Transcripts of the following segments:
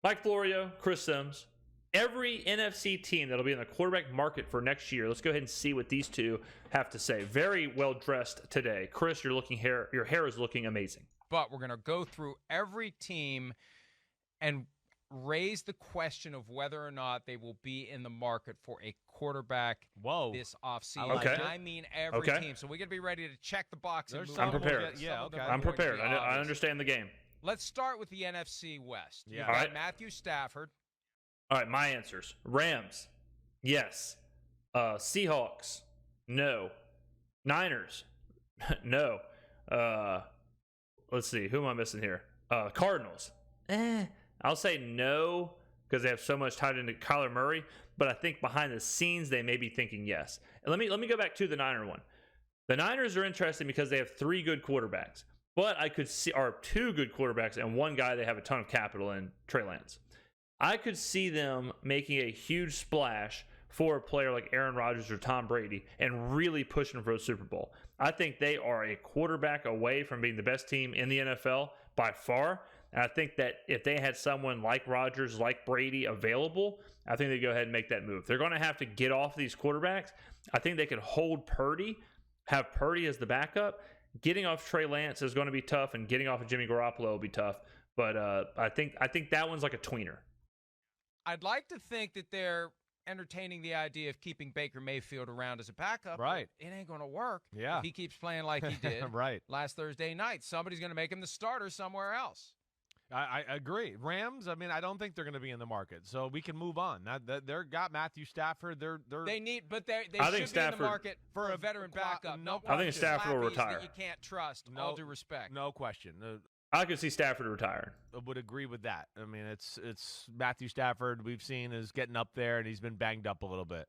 Mike Florio, Chris Sims. Every NFC team that'll be in the quarterback market for next year. Let's go ahead and see what these two have to say. Very well dressed today. Chris, your hair is looking amazing. But we're going to go through every team and raise the question of whether or not they will be in the market for a quarterback this offseason. Okay. I mean every team. So we're going to be ready to check the box. I'm prepared. I'm prepared. I understand the game. Let's start with the NFC West. Yeah. You've All got right. Matthew Stafford. All right, my answers. Rams, yes. Seahawks, no. Niners, no. Let's see. Who am I missing here? Cardinals. I'll say no because they have so much tied into Kyler Murray, but I think behind the scenes they may be thinking yes. And let me go back to the Niner one. The Niners are interesting because they have 3 good quarterbacks, but I could see or 2 good quarterbacks and one guy they have a ton of capital in, Trey Lance. I could see them making a huge splash for a player like Aaron Rodgers or Tom Brady and really pushing for a Super Bowl. I think they are a quarterback away from being the best team in the NFL by far. And I think that if they had someone like Rodgers, like Brady available, I think they'd go ahead and make that move. They're going to have to get off these quarterbacks. I think they could hold Purdy, have Purdy as the backup. Getting off Trey Lance is going to be tough, and getting off of Jimmy Garoppolo will be tough. But I think that one's like a tweener. I'd like to think that they're entertaining the idea of keeping Baker Mayfield around as a backup. Right. It ain't going to work if he keeps playing like he did last Thursday night. Somebody's going to make him the starter somewhere else. I agree. Rams, I mean, I don't think they're going to be in the market, so we can move on. They're got Matthew Stafford. They need, but they I should think Stafford, be in the market for a veteran backup. I think Stafford will retire. That you can't trust. All due respect. No question. I could see Stafford retiring. I would agree with that. I mean, it's Matthew Stafford we've seen is getting up there, and he's been banged up a little bit.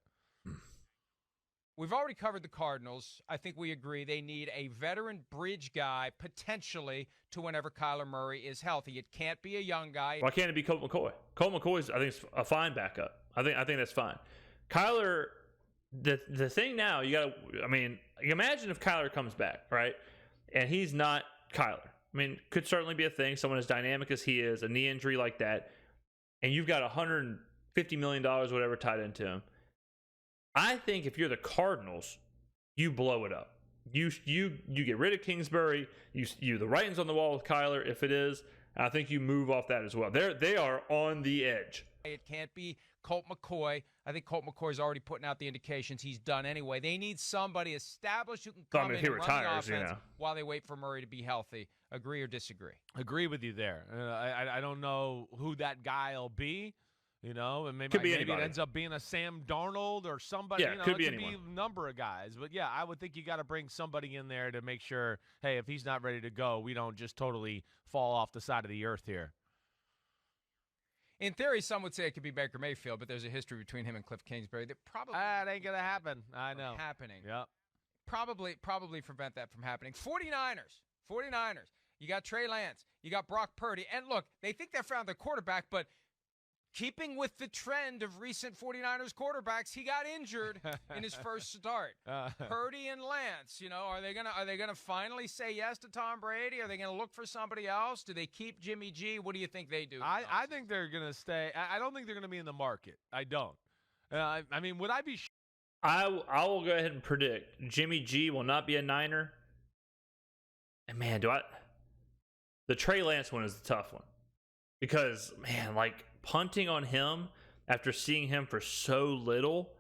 We've already covered the Cardinals. I think we agree they need a veteran bridge guy potentially to whenever Kyler Murray is healthy. It can't be a young guy. Why can't it be Colt McCoy? Colt McCoy is, I think, is a fine backup. I think that's fine. Kyler, the thing now, you imagine if Kyler comes back, right? And he's not Kyler. I mean, could certainly be a thing. Someone as dynamic as he is, a knee injury like that, and you've got $150 million, whatever, tied into him. I think if you're the Cardinals, you blow it up. You get rid of Kingsbury. You the writing's on the wall with Kyler. If it is, I think you move off that as well. They are on the edge. It can't be Colt McCoy. I think Colt McCoy's already putting out the indications he's done anyway. They need somebody established who can come in and run the offense while they wait for Murray to be healthy. Agree or disagree? Agree with you there. I don't know who that guy will be. And maybe it ends up being a Sam Darnold or somebody. Yeah, it could be a number of guys. But, yeah, I would think you got to bring somebody in there to make sure, hey, if he's not ready to go, we don't just totally fall off the side of the earth here. In theory, some would say it could be Baker Mayfield, but there's a history between him and Cliff Kingsbury that probably that ain't going to happen. I know. Happening. Yep. Probably prevent that from happening. 49ers. You got Trey Lance. You got Brock Purdy. And, look, they think they found their quarterback, but keeping with the trend of recent 49ers quarterbacks, he got injured in his first start. Purdy and Lance, are they gonna finally say yes to Tom Brady? Are they gonna look for somebody else? Do they keep Jimmy G? What do you think they do? I think they're gonna stay. I don't think they're gonna be in the market. I don't. I mean, would I be? I will go ahead and predict Jimmy G will not be a Niner. And man, the Trey Lance one is the tough one because man, like, punting on him after seeing him for so little,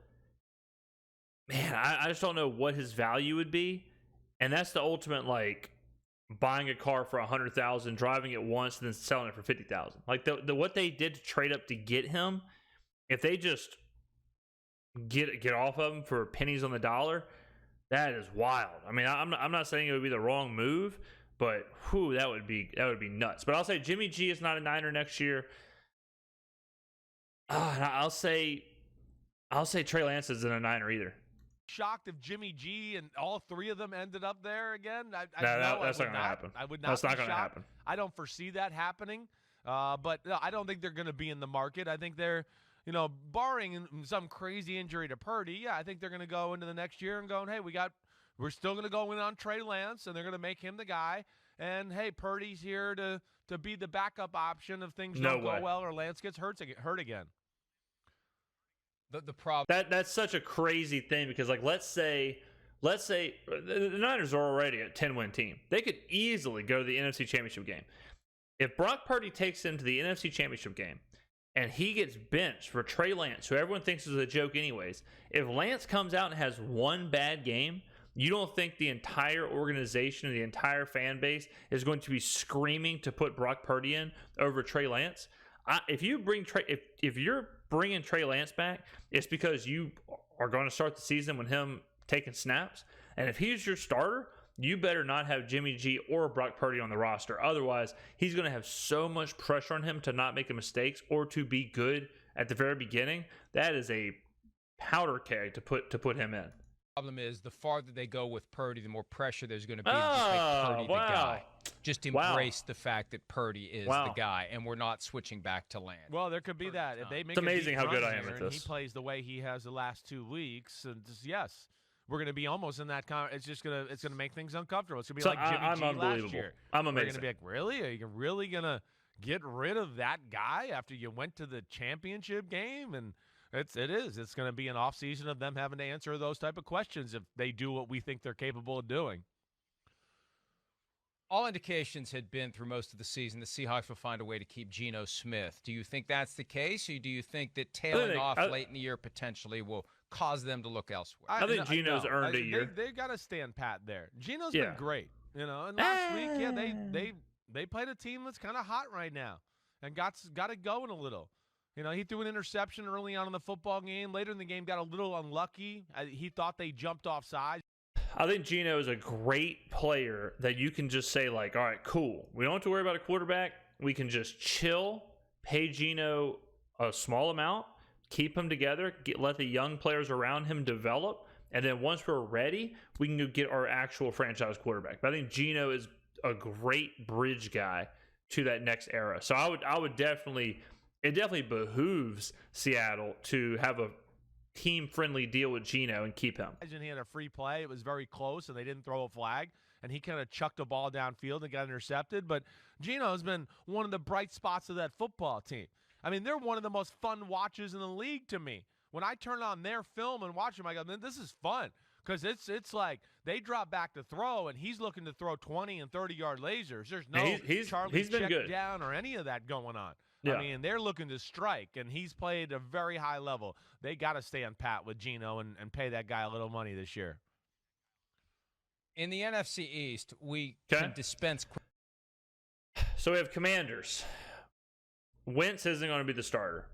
man, I just don't know what his value would be. And that's the ultimate, like, buying a car for $100,000, driving it once, and then selling it for $50,000. Like the what they did to trade up to get him, if they just get off of him for pennies on the dollar, that is wild. I mean, I'm not saying it would be the wrong move, but that would be nuts. But I'll say Jimmy G is not a Niner next year. I'll say Trey Lance isn't a Niner either. Shocked if Jimmy G and all 3 of them ended up there again. That's not going to happen. I would not. That's not going to happen. I don't foresee that happening. But no, I don't think they're going to be in the market. I think they're, barring some crazy injury to Purdy, yeah, I think they're going to go into the next year and going, hey, we're still going to go in on Trey Lance, and they're going to make him the guy. And hey, Purdy's here to be the backup option if things No don't way. go well or Lance gets hurt again. The problem. That's such a crazy thing because, like, let's say the Niners are already a 10-win team. They could easily go to the NFC Championship game. If Brock Purdy takes into the NFC Championship game and he gets benched for Trey Lance, who everyone thinks is a joke anyways, if Lance comes out and has one bad game, you don't think the entire organization and the entire fan base is going to be screaming to put Brock Purdy in over Trey Lance? If you're bringing Trey Lance back, it's because you are going to start the season with him taking snaps. And if he's your starter, you better not have Jimmy G or Brock Purdy on the roster. Otherwise, he's going to have so much pressure on him to not make mistakes or to be good at the very beginning. That is a powder keg to put him in. Problem is, the farther they go with Purdy, the more pressure there's going to be to just make Purdy the guy. Just embrace the fact that Purdy is the guy, and we're not switching back to Lance. Well, there could be that. If they make it's amazing how good I am at this. He plays the way he has the last 2 weeks, and just, yes, we're going to be almost in that. It's going to make things uncomfortable. It's going to be like Jimmy G last year. I'm amazing. We're going to be like, really? Are you really going to get rid of that guy after you went to the championship game? And It's going to be an offseason of them having to answer those type of questions if they do what we think they're capable of doing. All indications had been through most of the season the Seahawks will find a way to keep Geno Smith. Do you think that's the case, or do you think that tailing off late in the year potentially will cause them to look elsewhere? I think Geno's earned a year. They got to stand pat there. Geno's been great. And last week, they played a team that's kind of hot right now and got it going a little. He threw an interception early on in the football game. Later in the game, got a little unlucky. He thought they jumped off sides. I think Geno is a great player that you can just say, like, all right, cool. We don't have to worry about a quarterback. We can just chill, pay Geno a small amount, keep him together, let the young players around him develop, and then once we're ready, we can go get our actual franchise quarterback. But I think Geno is a great bridge guy to that next era. So I would definitely – it definitely behooves Seattle to have a team-friendly deal with Geno and keep him. Imagine he had a free play. It was very close, and they didn't throw a flag, and he kind of chucked a ball downfield and got intercepted. But Geno has been one of the bright spots of that football team. I mean, they're one of the most fun watches in the league to me. When I turn on their film and watch them, I go, man, this is fun. Because it's like they drop back to throw, and he's looking to throw 20 and 30-yard lasers. There's no Charlie check down or any of that going on. Yeah. I mean, they're looking to strike, and he's played at a very high level. They got to stay on pat with Geno and pay that guy a little money this year. In the NFC East, we can dispense. So we have Commanders. Wentz isn't going to be the starter.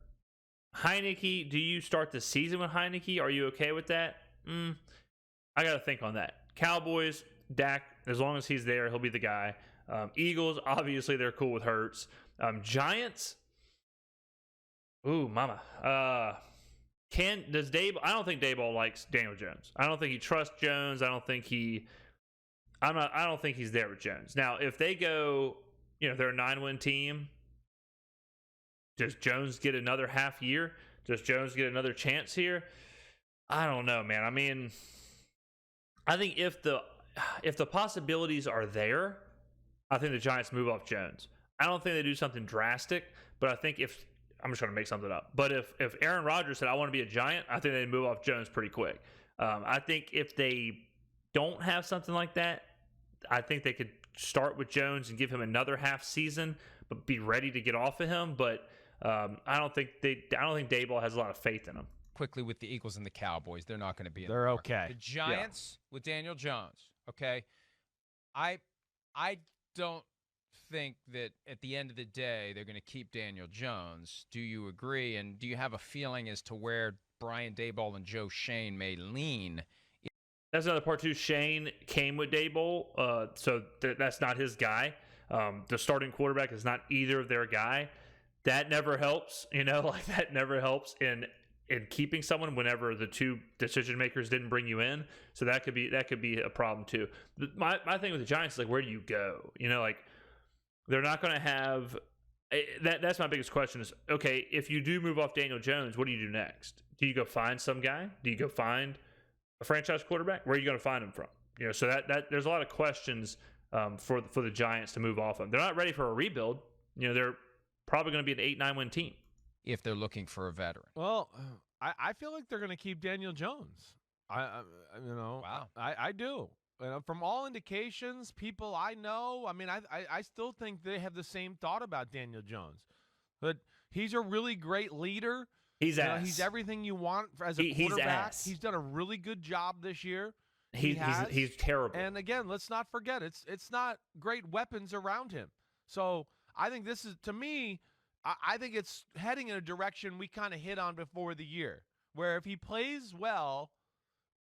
Heineke, do you start the season with Heineke? Are you okay with that? I got to think on that. Cowboys, Dak, as long as he's there, he'll be the guy. Eagles, obviously, they're cool with Hurts. Giants, ooh, mama. I don't think Daboll likes Daniel Jones. I don't think he trusts Jones. I don't think he's there with Jones. Now, if they go, they're a 9-win team, does Jones get another half year? Does Jones get another chance here? I don't know, man. I mean, I think if the possibilities are there, I think the Giants move off Jones. I don't think they do something drastic, but I think I'm just trying to make something up. But if Aaron Rodgers said, I want to be a Giant, I think they'd move off Jones pretty quick. I think if they don't have something like that, I think they could start with Jones and give him another half season, but be ready to get off of him. But I don't think Daboll has a lot of faith in him. Quickly with the Eagles and the Cowboys, they're not going to be. They're okay. The Giants with Daniel Jones. Okay, I don't think that at the end of the day they're going to keep Daniel Jones. Do you agree? And do you have a feeling as to where Brian Daboll and Joe Schoen may lean? That's another part too. Schoen came with Daboll, so that's not his guy. The starting quarterback is not either of their guy. That never helps, that never helps in keeping someone whenever the two decision makers didn't bring you in. So that could be a problem too. My thing with the Giants is where do you go? They're not going to have that's my biggest question is, okay, if you do move off Daniel Jones, what do you do next? Do you go find some guy? Do you go find a franchise quarterback? Where are you going to find him from? So that there's a lot of questions for the Giants to move off of. They're not ready for a rebuild. They're probably going to be an 8-9 win team if they're looking for a veteran. Well, I feel like they're going to keep Daniel Jones. Wow. I do. From all indications, people I know, I still think they have the same thought about Daniel Jones. But he's a really great leader. He's ass. He's everything you want as a quarterback. He's done a really good job this year. He's terrible. And again, let's not forget, it's not great weapons around him. So I think this is, to me, I think it's heading in a direction we kind of hit on before the year, where if he plays well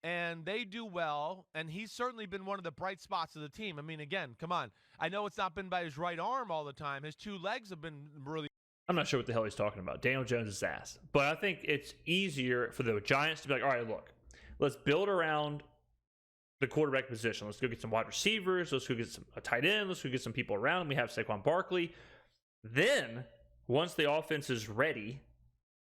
and they do well, and he's certainly been one of the bright spots of the team. Again, come on. I know it's not been by his right arm all the time. His two legs have been really. I'm not sure what the hell he's talking about. Daniel Jones is ass. But I think it's easier for the Giants to be like, all right, look, let's build around the quarterback position. Let's go get some wide receivers. Let's go get a tight end. Let's go get some people around. We have Saquon Barkley. Then, once the offense is ready,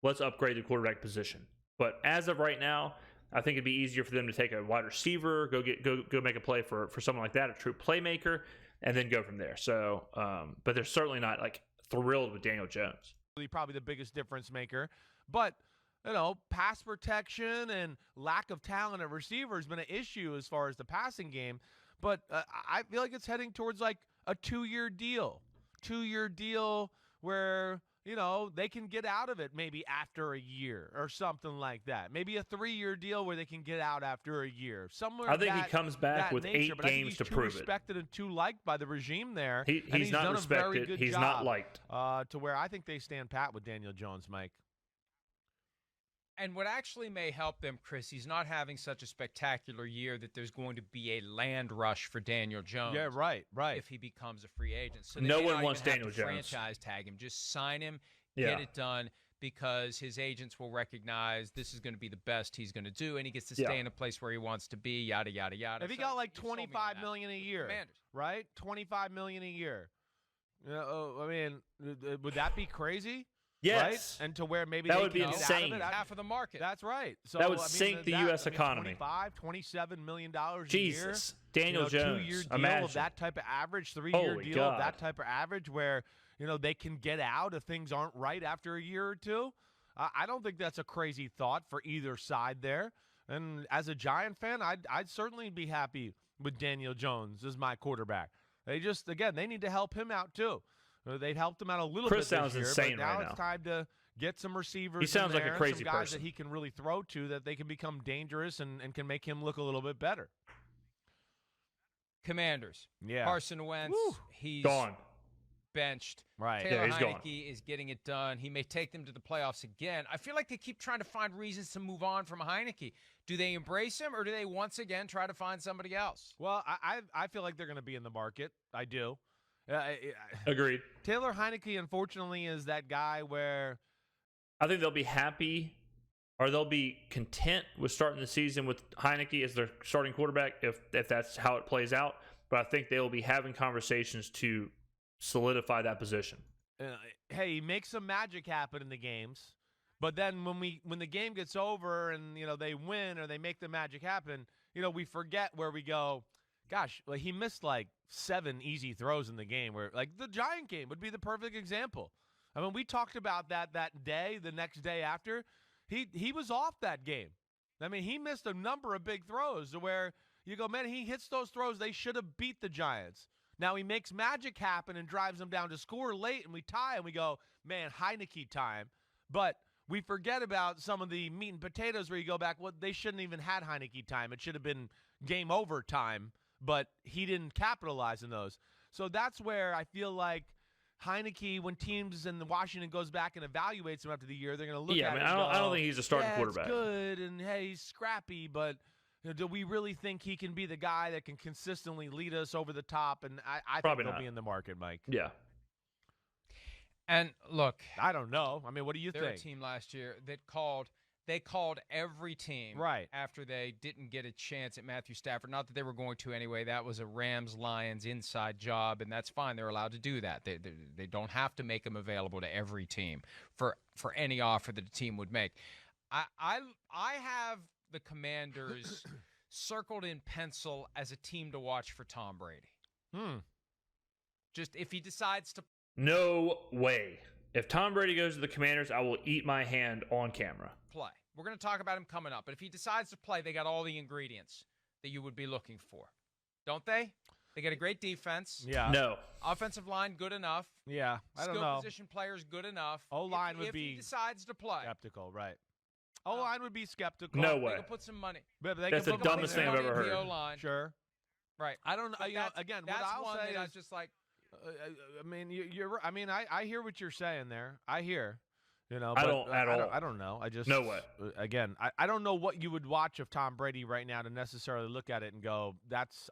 let's upgrade the quarterback position. But as of right now, I think it'd be easier for them to take a wide receiver, go make a play for someone like that, a true playmaker, and then go from there. So, but they're certainly not like thrilled with Daniel Jones. Probably the biggest difference maker. But, pass protection and lack of talent at receiver has been an issue as far as the passing game. But I feel like it's heading towards like a 2-year deal. 2-year deal where, they can get out of it maybe after a year or something like that. Maybe a 3-year deal where they can get out after a year. Somewhere. I think he comes back with nature, 8 games to prove it. He's respected and too liked by the regime there. He's not respected. He's not liked. To where I think they stand pat with Daniel Jones, Mike. And what actually may help them, Chris, he's not having such a spectacular year that there's going to be a land rush for Daniel Jones. Yeah, right. If he becomes a free agent. So no one wants Daniel Jones. Franchise tag him. Just sign him, get it done, because his agents will recognize this is going to be the best he's going to do, and he gets to stay in a place where he wants to be, yada, yada, yada. If he got like $25 million a year, right? $25 million a year. Would that be crazy? Yes. Right? And to where maybe that they would be insane. Half of the market. That's right. So that would sink the U.S. economy. $27 million a Jesus. year. Daniel Jones. 2-year deal Imagine. of that type of average, 3-year deal of that type of average where, they can get out if things aren't right after a year or two. I don't think that's a crazy thought for either side there. And as a Giant fan, I'd certainly be happy with Daniel Jones as my quarterback. They need to help him out too. They've helped him out a little Chris bit this sounds year, insane but now right it's time to get some receivers. He sounds in like there, a crazy some guys person that he can really throw to, that they can become dangerous and can make him look a little bit better. Commanders. Yeah. Carson Wentz. Woo. He's gone. Benched. Right. Taylor he's Heineke gone. is getting it done. He may take them to the playoffs again. I feel like they keep trying to find reasons to move on from Heineke. Do they embrace him, or do they once again try to find somebody else? Well, I feel like they're going to be in the market. I do. Agreed. Taylor Heineke, unfortunately, is that guy where I think they'll be happy, or they'll be content with starting the season with Heineke as their starting quarterback if that's how it plays out. But I think they will be having conversations to solidify that position. Hey, he makes some magic happen in the games, but then when the game gets over and they win or they make the magic happen, we forget where we go. Gosh, like he missed like 7 easy throws in the game, where like the Giant game would be the perfect example. I mean, we talked about that day, the next day after. He was off that game. I mean, he missed a number of big throws to where you go, man, he hits those throws. They should have beat the Giants. Now he makes magic happen and drives them down to score late, and we tie, and we go, man, Heineke time. But we forget about some of the meat and potatoes where you go back, well, they shouldn't even had Heineke time. It should have been game over time, but he didn't capitalize in those. So that's where I feel like Heineke, when teams in Washington goes back and evaluates him after the year, they're going to look at it and I don't think he's a starting quarterback. It's good, and hey, he's scrappy, but do we really think he can be the guy that can consistently lead us over the top? And I think he'll be in the market, Mike. Yeah. And look, I don't know. I mean, what do you they're think? A team last year that called every team right after they didn't get a chance at Matthew Stafford. Not that they were going to anyway. That was a Rams-Lions inside job, and that's fine. They're allowed to do that. They don't have to make him available to every team for any offer that a team would make. I have the Commanders circled in pencil as a team to watch for Tom Brady. Just if he decides to No way. If Tom Brady goes to the Commanders, I will eat my hand on camera. play. We're going to talk about him coming up. But if he decides to play, they got all the ingredients that you would be looking for. Don't they? They got a great defense. Yeah. No. Offensive line, good enough. Yeah. I don't Skill know. position players, good enough. O-line would if be he decides to play. skeptical, right? O-line would be skeptical. No They way. can put some money. But they That's can the put money dumbest there. thing I've ever Money in heard. the O-line. Sure. Right. I don't know. But Again, what that's I'll one say that I is, was just like, I mean, you're. I mean, I hear what you're saying there. I hear. You know, I but don't at all. I don't know. I just No way. Again, I don't know what you would watch of Tom Brady right now to necessarily look at it and go,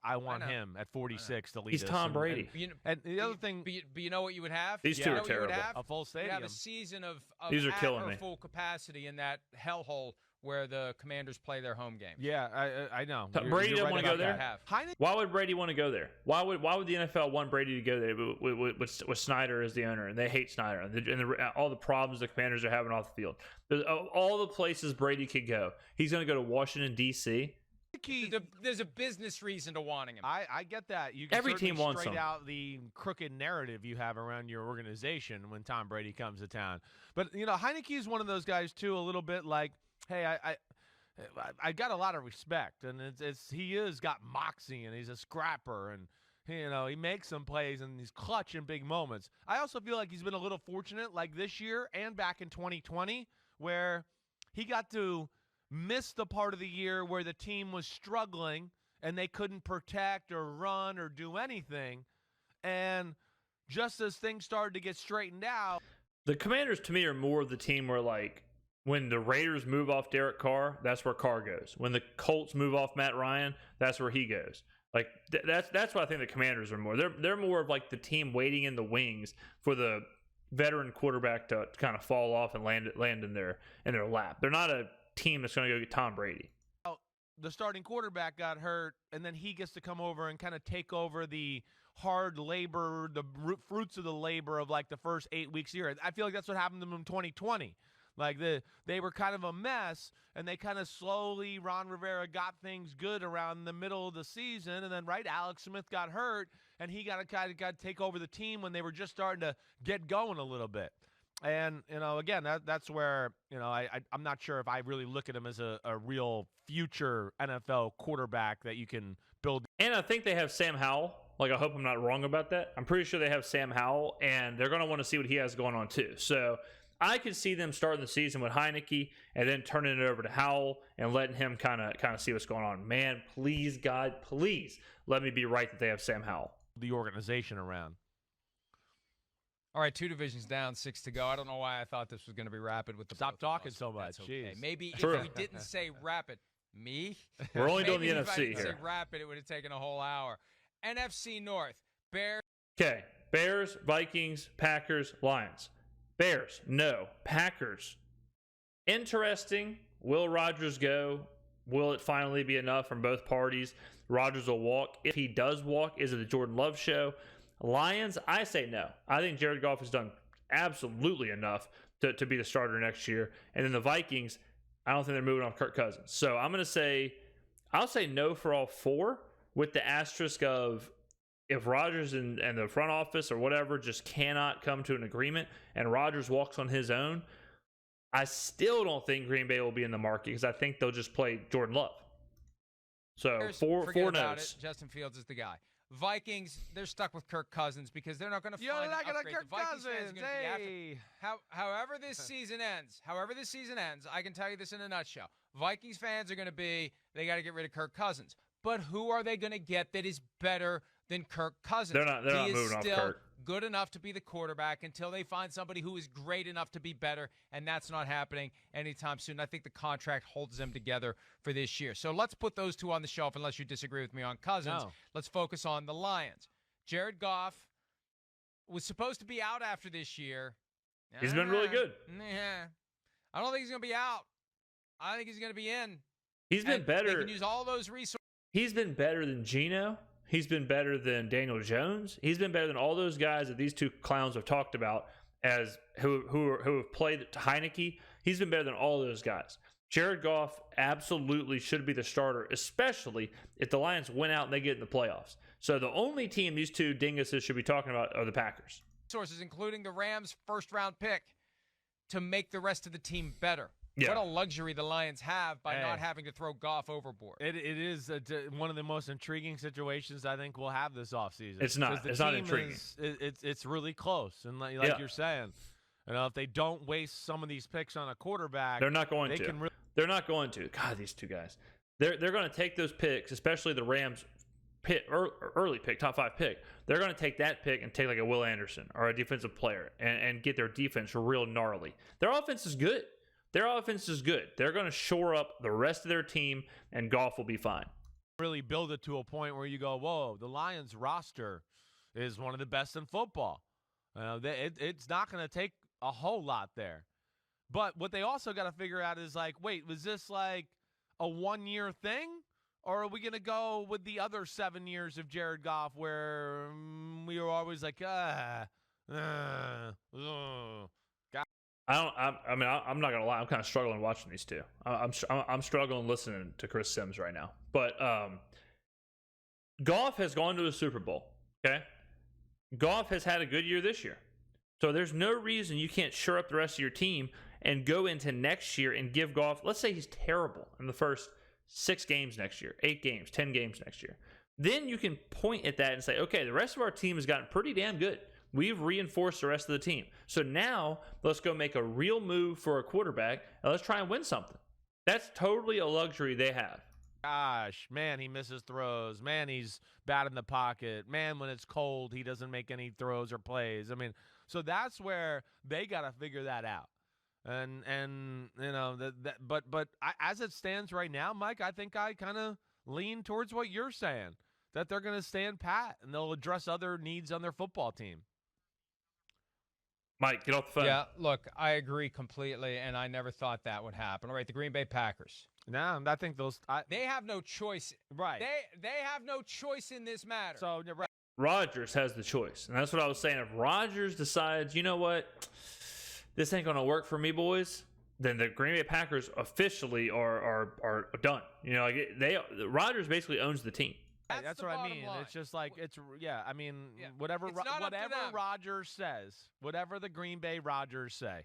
I want know. him at 46 to lead He's us. Tom Brady. And the other thing, but you know what you would have? These You two know are what you would terrible. have? a full You'd stadium. have a season of These are at killing or me. full capacity in that hellhole where the Commanders play their home games. Yeah, I know. Brady You're doesn't right wanna go about there? that. Have. Heineke, Why would Brady want to go there? Why would the NFL want Brady to go there with Snyder as the owner, and they hate Snyder and all the problems the Commanders are having off the field? All the places Brady could go, he's going to go to Washington D.C. There's a business reason to wanting him. I get that. You can Every certainly team wants straight him. out the crooked narrative you have around your organization when Tom Brady comes to town. But Heineke is one of those guys too. A little bit like, hey, I got a lot of respect, and he is got moxie, and he's a scrapper, and he makes some plays, and he's clutch in big moments. I also feel like he's been a little fortunate, like this year and back in 2020, where he got to miss the part of the year where the team was struggling and they couldn't protect or run or do anything, and just as things started to get straightened out. The Commanders, to me, are more of the team where, like, when the Raiders move off Derek Carr, that's where Carr goes. When the Colts move off Matt Ryan, that's where he goes. Like that's what I think the Commanders are more. They're more of like the team waiting in the wings for the veteran quarterback to kind of fall off and land in their lap. They're not a team that's going to go get Tom Brady. The starting quarterback got hurt, and then he gets to come over and kind of take over the hard labor, the fruits of the labor of like the first 8 weeks here. I feel like that's what happened to them in 2020. Like they were kind of a mess, and they kind of slowly, Ron Rivera got things good around the middle of the season, and then Alex Smith got hurt, and he got to take over the team when they were just starting to get going a little bit. And again, that's where I'm not sure if I really look at him as a real future NFL quarterback that you can build. And I think they have Sam Howell. Like, I hope I'm not wrong about that. I'm pretty sure they have Sam Howell, and they're going to want to see what he has going on too. So I could see them starting the season with Heineke and then turning it over to Howell and letting him kind of see what's going on. Man, please, God, please let me be right that they have Sam Howell. The organization around. All right, 2 divisions down, 6 to go. I don't know why I thought this was going to be rapid with the Stop talking Buffaloes, so but much. that's okay. Jeez. Maybe True. if we didn't say rapid, me? We're only doing Maybe the if I NFC didn't say here. rapid, it would have taken a whole hour. NFC North, Bears. Okay, Bears, Vikings, Packers, Lions. Bears, no. Packers, interesting. Will Rodgers go? Will it finally be enough from both parties? Rodgers will walk. If he does walk, is it a Jordan Love show? Lions, I say no. I think Jared Goff has done absolutely enough to be the starter next year. And then the Vikings, I don't think they're moving on Kirk Cousins. So I'm going to say, I'll say no for all 4 with the asterisk of if Rodgers and the front office or whatever just cannot come to an agreement and Rodgers walks on his own, I still don't think Green Bay will be in the market because I think they'll just play Jordan Love. So Bears, four forget about no's. it. Justin Fields is the guy. Vikings, they're stuck with Kirk Cousins because they're not going to You're find not an gonna upgrade. Kirk The Vikings fans are Cousins. gonna be after- Hey. However this season ends, I can tell you this in a nutshell. Vikings fans are going to be, they got to get rid of Kirk Cousins. But who are they going to get that is better than Kirk Cousins? They're not He moving is off still Kirk. good enough to be the quarterback until they find somebody who is great enough to be better, and that's not happening anytime soon. I think the contract holds them together for this year. So let's put those 2 on the shelf unless you disagree with me on Cousins. No. Let's focus on the Lions. Jared Goff was supposed to be out after this year. He's been really good. Yeah. I don't think he's going to be out. I think he's going to be in. He's been And better. They can use all those resources. He's been better than Geno. He's been better than Daniel Jones. He's been better than all those guys that these 2 clowns have talked about as who have played Heineke. He's been better than all those guys. Jared Goff absolutely should be the starter, especially if the Lions win out and they get in the playoffs. So the only team these two dinguses should be talking about are the Packers. Sources, including the Rams' first-round pick, to make the rest of the team better. Yeah. What a luxury the Lions have by not having to throw Goff overboard. It is one of the most intriguing situations I think we'll have this offseason. It's not. It's not intriguing. It's really close. And like you're saying, if they don't waste some of these picks on a quarterback, they're not going to. They're not going to. God, these two guys. They're going to take those picks, especially the Rams pick, early pick, top 5 pick. They're going to take that pick and take like a Will Anderson or a defensive player and get their defense real gnarly. Their offense is good. They're going to shore up the rest of their team, and Goff will be fine. Really build it to a point where you go, whoa, the Lions roster is one of the best in football. It's not going to take a whole lot there. But what they also got to figure out is like, wait, was this like a 1-year thing? Or are we going to go with the other 7 years of Jared Goff where we were always like, I'm not gonna lie. I'm kind of struggling watching these two. I'm struggling listening to Chris Sims right now. But Goff has gone to a Super Bowl. Okay, Goff has had a good year this year, so there's no reason you can't shore up the rest of your team and go into next year and give Goff. Let's say he's terrible in the first 6 games next year, 8 games, 10 games next year. Then you can point at that and say, okay, the rest of our team has gotten pretty damn good. We've reinforced the rest of the team. So now let's go make a real move for a quarterback and let's try and win something. That's totally a luxury they have. Gosh, man, he misses throws. Man, he's bad in the pocket. Man, when it's cold, he doesn't make any throws or plays. I mean, so that's where they got to figure that out. And but as it stands right now, Mike, I think I kind of lean towards what you're saying, that they're going to stand pat and they'll address other needs on their football team. Mike, get off the phone. Yeah, look, I agree completely, and I never thought that would happen. All right, the Green Bay Packers. No, I think they have no choice. Right. They have no choice in this matter. So right. Rodgers has the choice, and that's what I was saying. If Rodgers decides, you know what, this ain't going to work for me, boys, then the Green Bay Packers officially are done. You know, like Rodgers basically owns the team. That's what I mean. Line. It's just like whatever Rodgers says, whatever the Green Bay Rodgers say.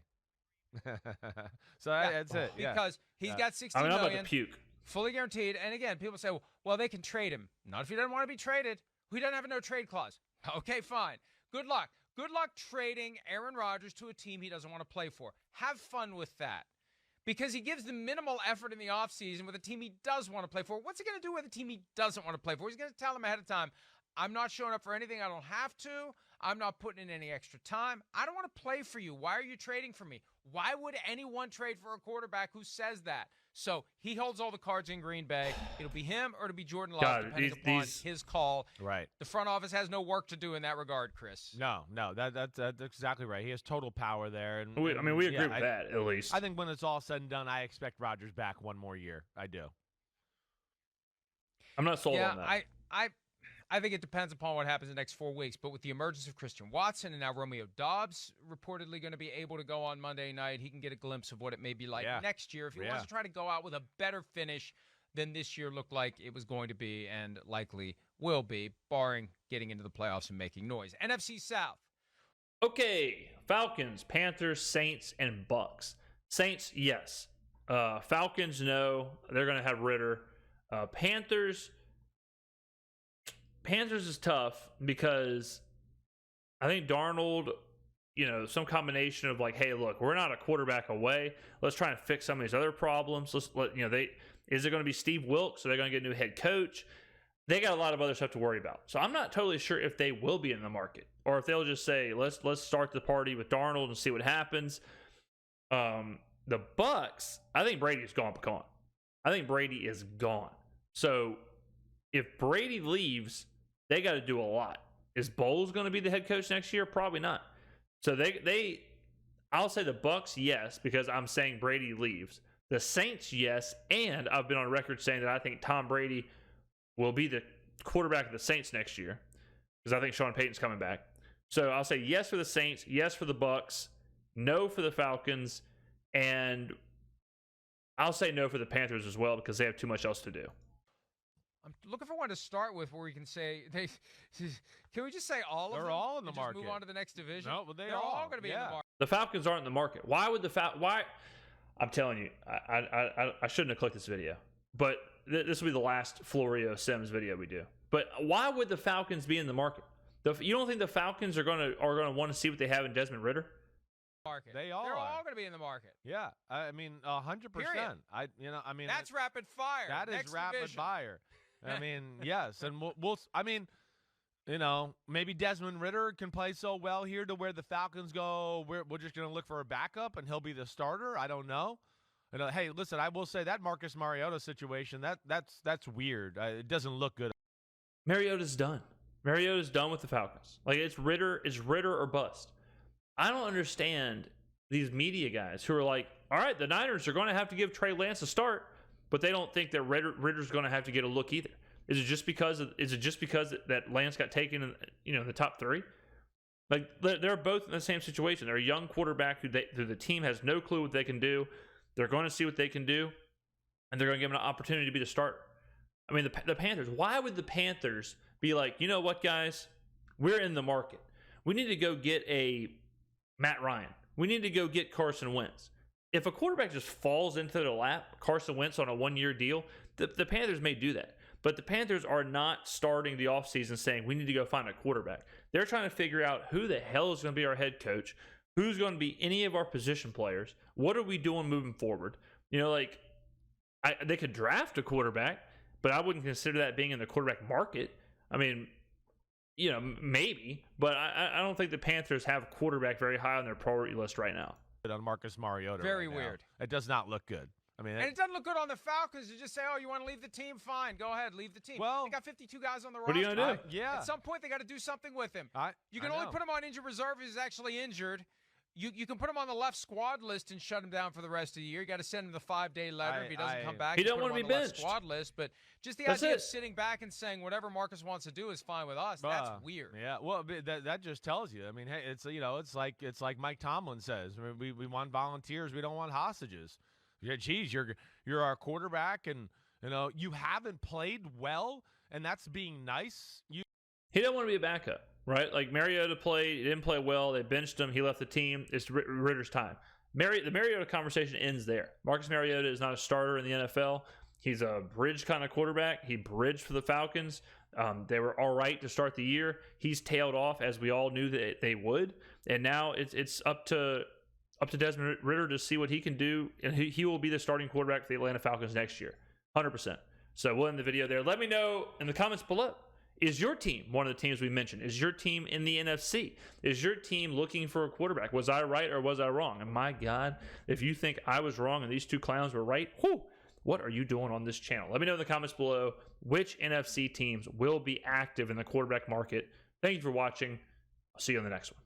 So that's it. Because he's got $16 I'm million, about to puke. Fully guaranteed. And again, people say, well, they can trade him. Not if he doesn't want to be traded. He doesn't have a no trade clause. Okay, fine. Good luck. Good luck trading Aaron Rodgers to a team he doesn't want to play for. Have fun with that. Because he gives the minimal effort in the offseason with a team he does want to play for. What's he going to do with a team he doesn't want to play for? He's going to tell them ahead of time, I'm not showing up for anything I don't have to. I'm not putting in any extra time. I don't want to play for you. Why are you trading for me? Why would anyone trade for a quarterback who says that? So he holds all the cards in Green Bay. It'll be him or it'll be Jordan Love, depending upon his call. Right. The front office has no work to do in that regard, Chris. No, that's exactly right. He has total power there. And we agree with that, at least. I think when it's all said and done, I expect Rodgers back one more year. I do. I'm not sold on that. I think it depends upon what happens in the next 4 weeks. But with the emergence of Christian Watson and now Romeo Doubs reportedly going to be able to go on Monday night, he can get a glimpse of what it may be like next year if he wants to try to go out with a better finish than this year looked like it was going to be and likely will be, barring getting into the playoffs and making noise. NFC South. Okay, Falcons, Panthers, Saints, and Bucks. Saints, yes. Falcons, no. They're going to have Ritter. Panthers is tough because I think Darnold, some combination of like, hey, look, we're not a quarterback away. Let's try and fix some of these other problems. Is it going to be Steve Wilkes? Are they going to get a new head coach? They got a lot of other stuff to worry about. So I'm not totally sure if they will be in the market or if they'll just say, let's start the party with Darnold and see what happens. The Bucks, I think Brady's gone. I think Brady is gone. So if Brady leaves, they got to do a lot. Is Bowles going to be the head coach next year? Probably not. So I'll say the Bucks, yes, because I'm saying Brady leaves. The Saints, yes, and I've been on record saying that I think Tom Brady will be the quarterback of the Saints next year because I think Sean Payton's coming back. So I'll say yes for the Saints, yes for the Bucks, no for the Falcons, and I'll say no for the Panthers as well because they have too much else to do. I'm looking for one to start with where we can say they. Can we just say all of them? They're all in the and market. Just move on to the next division. No, but they're all going to be in the market. The Falcons aren't in the market. Why would why? I'm telling you, I shouldn't have clicked this video, but this will be the last Florio Sims video we do. But why would the Falcons be in the market? You don't think the Falcons are going to want to see what they have in Desmond Ridder? Market. They're all going to be in the market. Yeah, I mean 100%. That's rapid fire. That is next rapid division. fire. I mean, yes, and we'll I mean, maybe Desmond Ridder can play so well here to where the Falcons go, we're just going to look for a backup and he'll be the starter. I don't know. Hey, listen, I will say that Marcus Mariota situation, that's weird. It doesn't look good. Mariota's done. Mariota's done with the Falcons. Like, it's Ridder or bust. I don't understand these media guys who are like, all right, the Niners are going to have to give Trey Lance a start, but they don't think that Ridder's going to have to get a look either. Is it just because that Lance got taken in the top 3? Like, they're both in the same situation. They're a young quarterback who the team has no clue what they can do. They're going to see what they can do, and they're going to give him an opportunity to be the starter. I mean, the Panthers, why would the Panthers be like, you know what, guys? We're in the market. We need to go get a Matt Ryan. We need to go get Carson Wentz. If a quarterback just falls into their lap, Carson Wentz on a 1-year deal, the Panthers may do that. But the Panthers are not starting the offseason saying we need to go find a quarterback. They're trying to figure out who the hell is going to be our head coach, who's going to be any of our position players, what are we doing moving forward. They could draft a quarterback, but I wouldn't consider that being in the quarterback market. I mean, maybe, but I don't think the Panthers have a quarterback very high on their priority list right now. On Marcus Mariota. Very right weird. Now. It does not look good. I mean, and it doesn't look good on the Falcons to just say, "Oh, you want to leave the team? Fine, go ahead, leave the team." Well, they got 52 guys on the roster. What are you gonna do? Yeah. At some point, they got to do something with him. You can I only know. put him on injured reserve if he's actually injured. You can put him on the left squad list and shut him down for the rest of the year. You got to send him the 5-day letter. If he doesn't come back, he don't want want to be left benched. squad list. But just the That's idea it. of sitting back and saying whatever Marcus wants to do is fine with us. That's weird. Yeah, well, that just tells you. I mean, hey, it's it's like Mike Tomlin says. I mean, we want volunteers. We don't want hostages. Yeah, geez, you're our quarterback, and you haven't played well, and that's being nice. He didn't want to be a backup, right? Like, Mariota he didn't play well. They benched him. He left the team. It's Ridder's time. The Mariota conversation ends there. Marcus Mariota is not a starter in the NFL. He's a bridge kind of quarterback. He bridged for the Falcons. They were all right to start the year. He's tailed off, as we all knew that they would, and now it's up to Desmond Ridder to see what he can do, and he will be the starting quarterback for the Atlanta Falcons next year, 100%. So we'll end the video there. Let me know in the comments below. Is your team one of the teams we mentioned? Is your team in the NFC? Is your team looking for a quarterback? Was I right or was I wrong? And my God, if you think I was wrong and these two clowns were right, what are you doing on this channel? Let me know in the comments below which NFC teams will be active in the quarterback market. Thank you for watching. I'll see you on the next one.